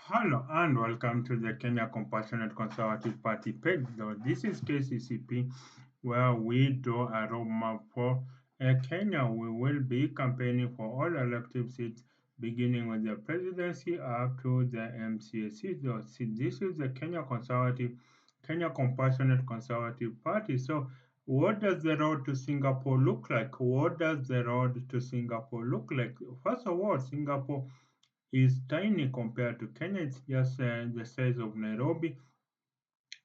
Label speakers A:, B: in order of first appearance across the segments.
A: Hello and welcome to the Kenya Compassionate Conservative Party page. So this is KCCP, where we draw a roadmap for Kenya. We will be campaigning for all elective seats, beginning with the presidency up to the MCA seat. So this is the Kenya Compassionate Conservative Party. So what does the road to Singapore look like? What does the road to Singapore look like? First of all, Singapore is tiny compared to Kenya. It's just the size of Nairobi.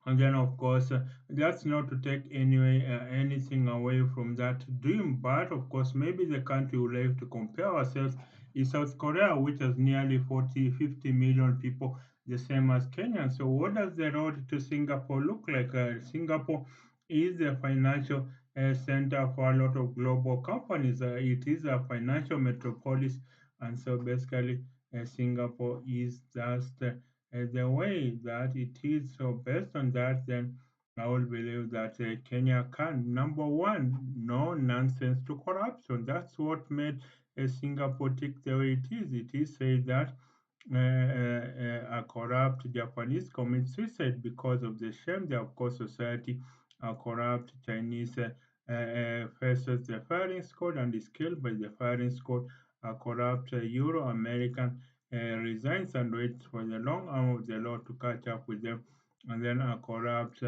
A: And then, of course, that's not to take anything away from that dream. But of course, maybe the country we would like to compare ourselves is South Korea, which has nearly 40, 50 million people, the same as Kenya. So, what does the road to Singapore look like? Singapore is the financial center for a lot of global companies. It is a financial metropolis, and so basically, Singapore is just the way that it is. So based on that, then I will believe that Kenya can. Number one, no nonsense to corruption. That's what made Singapore tick the way it is. It is said that a corrupt Japanese commits suicide because of the shame they have caused society. A corrupt Chinese faces the firing squad and is killed by the firing squad. A corrupt Euro American resigns and waits for the long arm of the law to catch up with them. And then a corrupt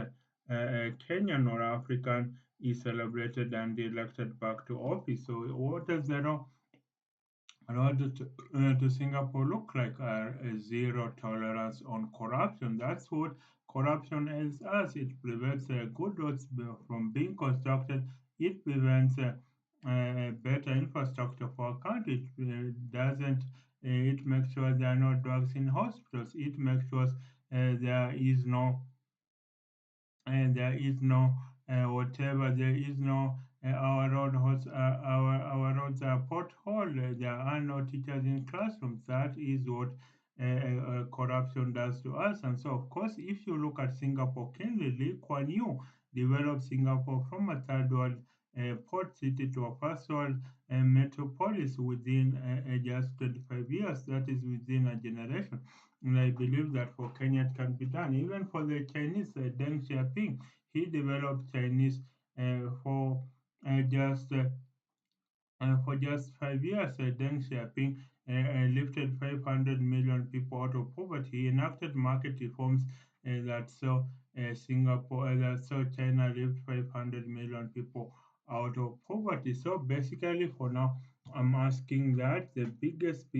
A: Kenyan or African is celebrated and elected back to office. So, what does the law to Singapore look like? A zero tolerance on corruption. That's what corruption is us. It prevents good roads from being constructed. It prevents better infrastructure for our country. It doesn't. It makes sure there are no drugs in hospitals. It makes sure there is no and there is no whatever there is no our roads are pothole. There are no teachers in classrooms. That is what corruption does to us. And so, of course, if you look at Singapore, Kennedy Lee Kuan Yew developed Singapore from a third world port city to a first world metropolis within just 25 years. That is within a generation. And I believe that for Kenya it can be done. Even for the Chinese, Deng Xiaoping, he developed Chinese for just for just 5 years. Deng Xiaoping lifted 500 million people out of poverty. He enacted market reforms that saw that saw China lift 500 million people out of poverty. So basically, for now, I'm asking that the biggest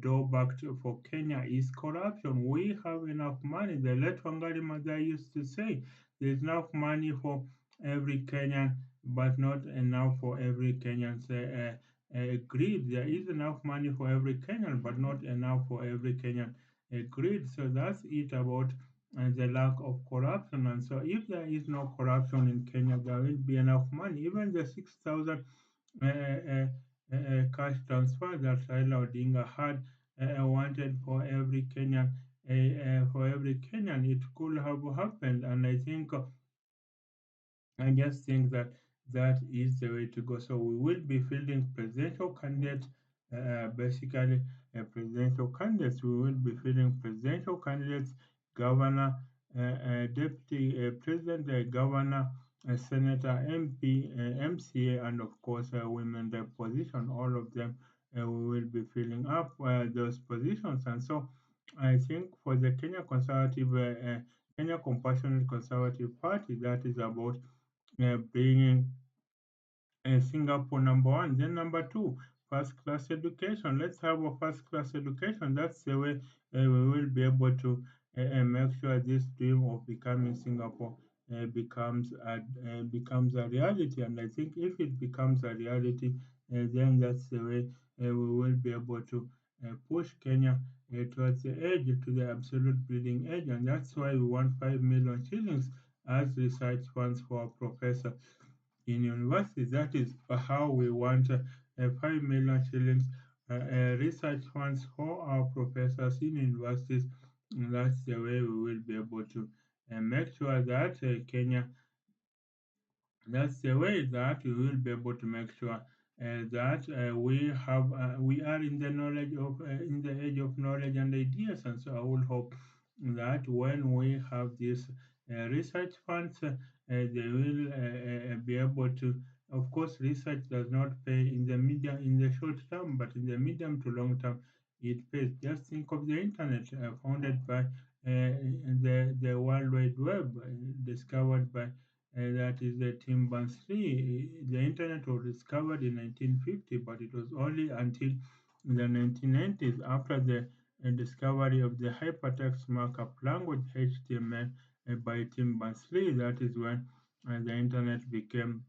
A: drawback for Kenya is corruption. We have enough money. The late Wangari Maathai used to say there's enough money for every Kenyan, but not enough for every Kenyan's greed. There is enough money for every Kenyan, but not enough for every Kenyan greed. So that's it about the lack of corruption. And so, if there is no corruption in Kenya, there will be enough money. Even the 6,000 cash transfer that Raila Odinga had wanted for every Kenyan, it could have happened. And I just think that that is the way to go. So we will be fielding presidential candidates, basically presidential candidates. We will be fielding presidential candidates, governor, deputy president, governor, senator, MP, MCA, and of course women rep position. All of them, we will be filling up those positions. And so I think for the Kenya Compassionate Conservative Party, that is about bringing Singapore number one. Then number two, first class education. Let's have a first class education. That's the way we will be able to make sure this dream of becoming Singapore becomes a reality. And I think if it becomes a reality, then that's the way we will be able to push Kenya towards the edge, to the absolute bleeding edge. And that's why we want 5 million shillings as research funds for our professor in universities. That is how we want 5 million shillings research funds for our professors in universities. And that's the way we will be able to make sure that Kenya, that's the way that we will be able to make sure that we are in the knowledge of in the age of knowledge and ideas, and so I will hope that when we have these research funds, they will be able to. Of course, research does not pay in the short term, but in the medium to long term, it pays. Just think of the internet, founded by the World Wide Web, discovered by that is the Tim Berners-Lee. The internet was discovered in 1950, but it was only until the 1990s, after the discovery of the hypertext markup language HTML by Tim Berners-Lee, that is when the internet became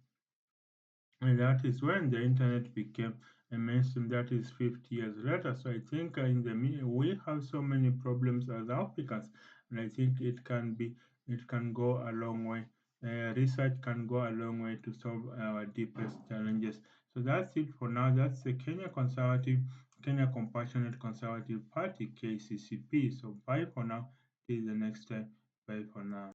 A: and that is when the internet became a mainstream. That is 50 years later. So I think we have so many problems as Africans, and I think it can go a long way. Research can go a long way to solve our deepest challenges. So that's it for now. That's the Kenya Compassionate Conservative Party (KCCP). So bye for now. Till the next time. Bye for now.